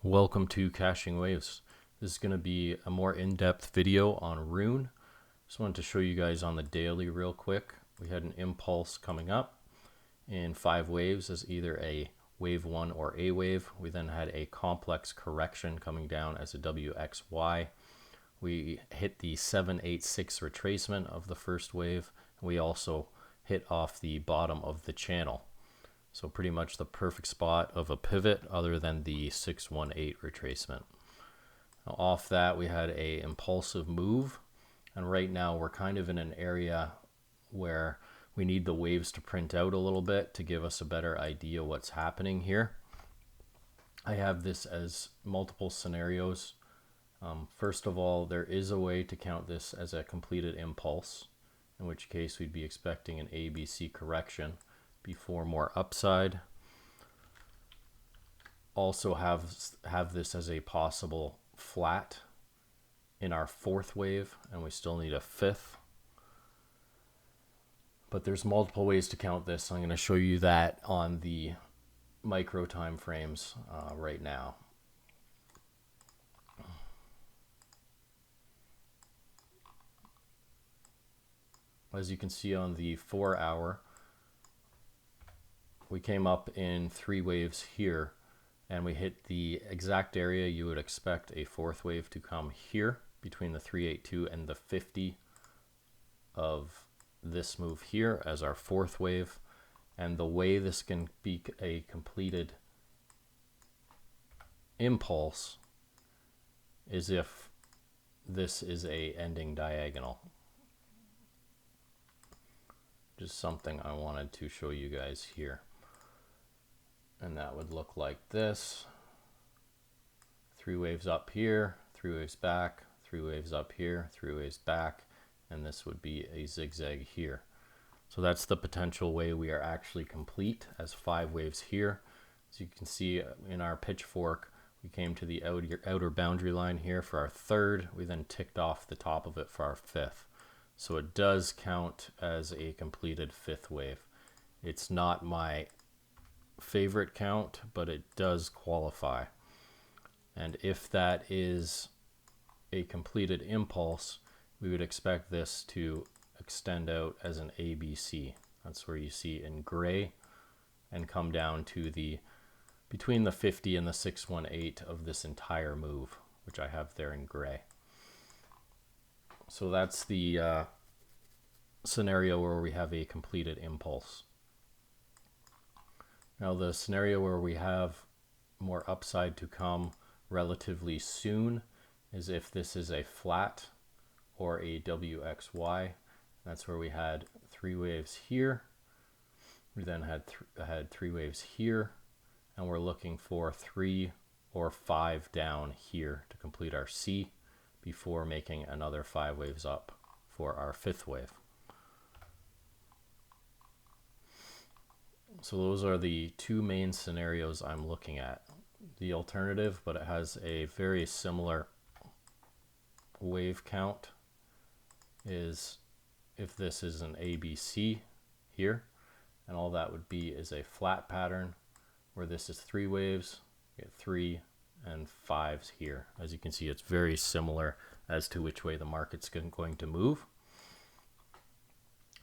Welcome to Caching Waves. This is going to be a more in-depth video on Rune. Just wanted to show you guys on the daily real quick. We had an impulse coming up in 5 waves as either a wave 1 or a wave. We then had a complex correction coming down as a WXY. We hit the 786 retracement of the first wave. We also hit off the bottom of the channel. So pretty much the perfect spot of a pivot other than the 618 retracement. Now off that we had a impulsive move, and right now we're kind of in an area where we need the waves to print out a little bit to give us a better idea what's happening here. I have this as multiple scenarios. First of all, there is a way to count this as a completed impulse, in which case we'd be expecting an ABC correction before more upside. Also have this as a possible flat in our 4th wave, and we still need a 5th. But there's multiple ways to count this. I'm going to show you that on the micro time frames right now. As you can see on the 4 hour, we came up in 3 waves here, and we hit the exact area you would expect a 4th wave to come here between the 382 and the 50 of this move here as our 4th wave. And the way this can be a completed impulse is if this is a ending diagonal. Just something I wanted to show you guys here. And that would look like this. 3 waves up here, 3 waves back, 3 waves up here, 3 waves back, and this would be a zigzag here. So that's the potential way we are actually complete as 5 waves here. As you can see in our pitchfork, we came to the outer boundary line here for our 3rd. We then ticked off the top of it for our 5th. So it does count as a completed 5th wave. It's not my favorite count, but it does qualify. And if that is a completed impulse, we would expect this to extend out as an ABC. That's where you see in gray, and come down to the between the 50 and the 618 of this entire move, which I have there in gray. So that's the scenario where we have a completed impulse. Now the scenario where we have more upside to come relatively soon is if this is a flat or a WXY. That's where we had 3 waves here. We then had 3 waves here, and we're looking for 3 or 5 down here to complete our C before making another 5 waves up for our 5th wave. So those are the 2 main scenarios I'm looking at. The alternative, but it has a very similar wave count, is if this is an ABC here, and all that would be is a flat pattern where this is 3 waves, we get 3 and 5s here. As you can see, it's very similar as to which way the market's going to move.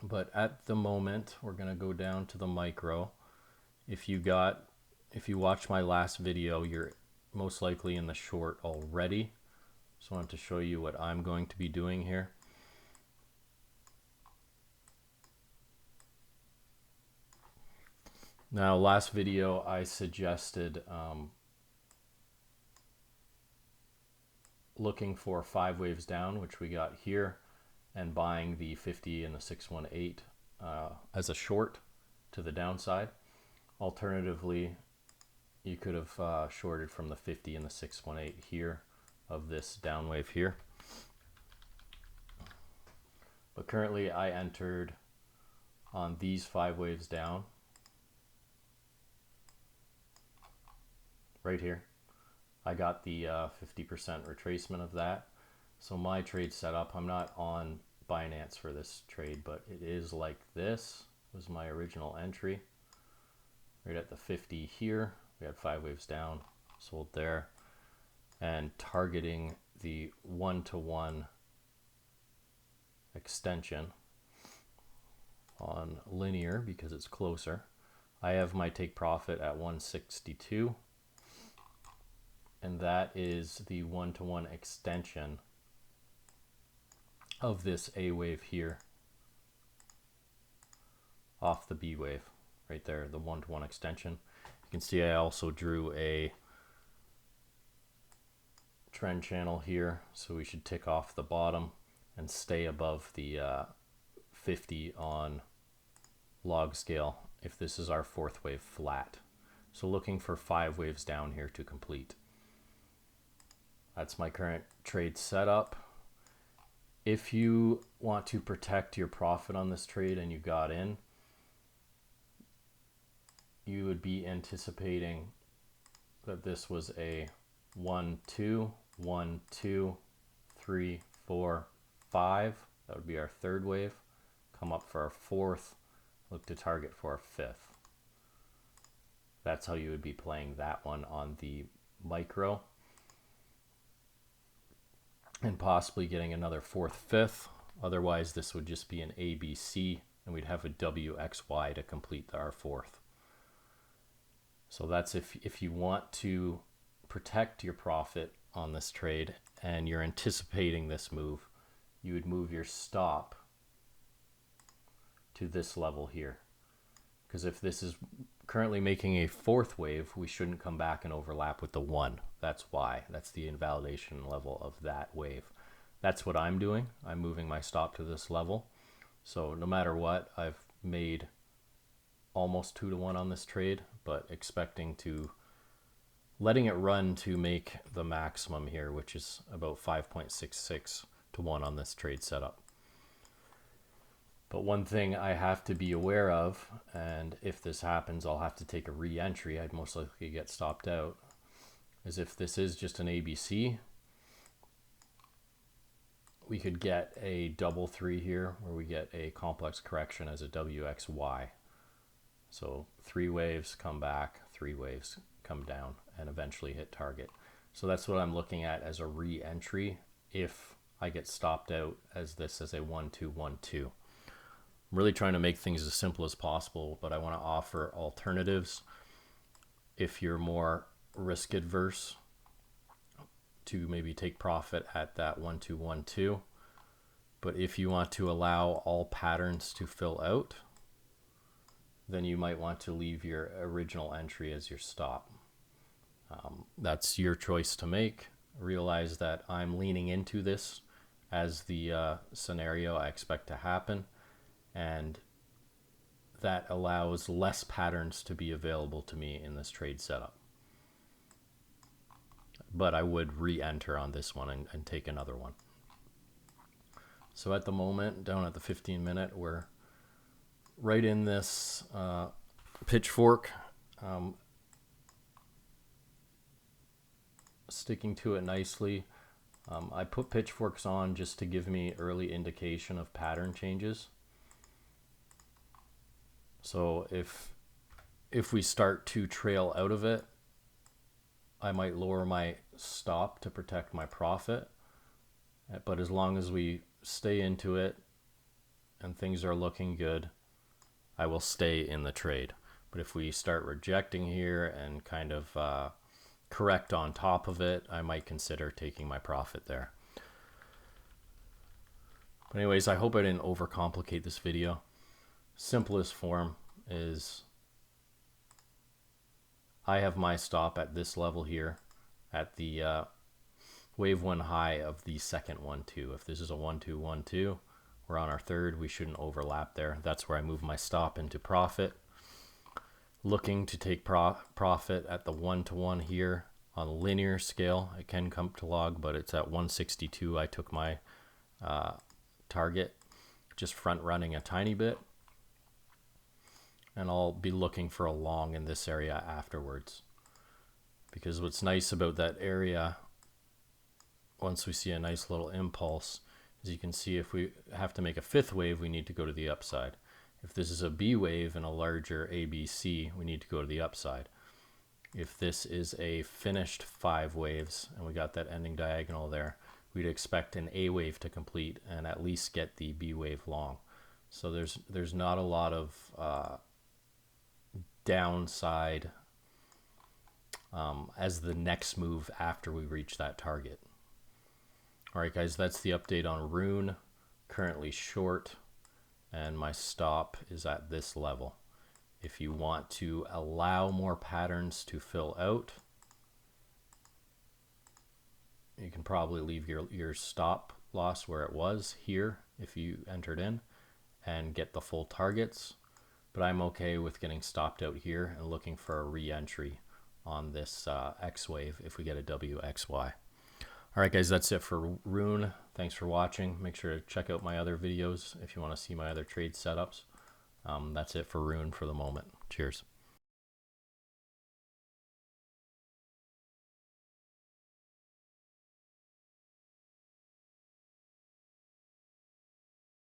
But at the moment, we're going to go down to the micro. If you watched my last video, you're most likely in the short already. Just wanted to show you what I'm going to be doing here. Now, last video I suggested looking for 5 waves down, which we got here, and buying the 50 and the 618 as a short to the downside. Alternatively, you could have shorted from the 50 and the 618 here of this down wave here. But currently I entered on these 5 waves down right here. I got the 50% retracement of that. So my trade setup, I'm not on Binance for this trade, but it is like this. Was my original entry. Right at the 50 here, we had 5 waves down, sold there. and targeting the 1-to-1 extension on linear because it's closer. I have my take profit at 162, and that is the 1-to-1 extension of this A wave here off the B wave right there, the 1-to-1 extension. You can see I also drew a trend channel here, so we should tick off the bottom and stay above the 50 on log scale if this is our fourth wave flat. So looking for 5 waves down here to complete. That's my current trade setup. If you want to protect your profit on this trade and you got in, you would be anticipating that this was a 1, 2, 1, 2, 3, 4, 5. That would be our third wave. Come up for our fourth. Look to target for our fifth. That's how you would be playing that one on the micro. And possibly getting another fourth, fifth. Otherwise, this would just be an ABC, and we'd have a WXY to complete our fourth. So that's if you want to protect your profit on this trade and you're anticipating this move, you would move your stop to this level here. Because if this is currently making a fourth wave, we shouldn't come back and overlap with the 1. That's why. That's the invalidation level of that wave. That's what I'm doing. I'm moving my stop to this level. So no matter what, I've made almost 2-to-1 on this trade, but expecting to letting it run to make the maximum here, which is about 5.66 to 1 on this trade setup. But one thing I have to be aware of, and if this happens, I'll have to take a re-entry. I'd most likely get stopped out, is if this is just an ABC, we could get a double 3 here where we get a complex correction as a WXY. So 3 waves come back, 3 waves come down, and eventually hit target. So that's what I'm looking at as a re-entry if I get stopped out as this as a 1, 2, 1, 2. I'm really trying to make things as simple as possible, but I want to offer alternatives if you're more risk adverse to maybe take profit at that 1, 2, 1, 2. But if you want to allow all patterns to fill out, then you might want to leave your original entry as your stop. That's your choice to make. Realize that I'm leaning into this as the scenario I expect to happen, and that allows less patterns to be available to me in this trade setup. But I would re-enter on this one and take another one. So at the moment, down at the 15-minute, we're right in this pitchfork, sticking to it nicely. I put pitchforks on just to give me early indication of pattern changes. So if we start to trail out of it, I might lower my stop to protect my profit. But as long as we stay into it and things are looking good, I will stay in the trade. But if we start rejecting here and kind of correct on top of it, I might consider taking my profit there. But anyways, I hope I didn't overcomplicate this video. Simplest form is I have my stop at this level here at the wave 1 high of the second 1, 2. If this is a 1, 2, 1, 2, we're on our third. We shouldn't overlap there. That's where I move my stop into profit. Looking to take profit at the 1-to-1 here on a linear scale. It can come to log, but it's at 162. I took my target, just front running a tiny bit. And I'll be looking for a long in this area afterwards. Because what's nice about that area, once we see a nice little impulse, is you can see if we have to make a fifth wave, we need to go to the upside. If this is a B wave and a larger ABC, we need to go to the upside. if this is a finished 5 waves and we got that ending diagonal there, we'd expect an A wave to complete and at least get the B wave long. So there's not a lot of downside as the next move after we reach that target. All right, guys, that's the update on Rune. Currently short, and my stop is at this level. If you want to allow more patterns to fill out, you can probably leave your stop loss where it was here if you entered in and get the full targets. But I'm okay with getting stopped out here and looking for a re-entry on this X wave if we get a WXY. All right, guys, that's it for Rune. Thanks for watching. Make sure to check out my other videos if you want to see my other trade setups. That's it for Rune for the moment. Cheers.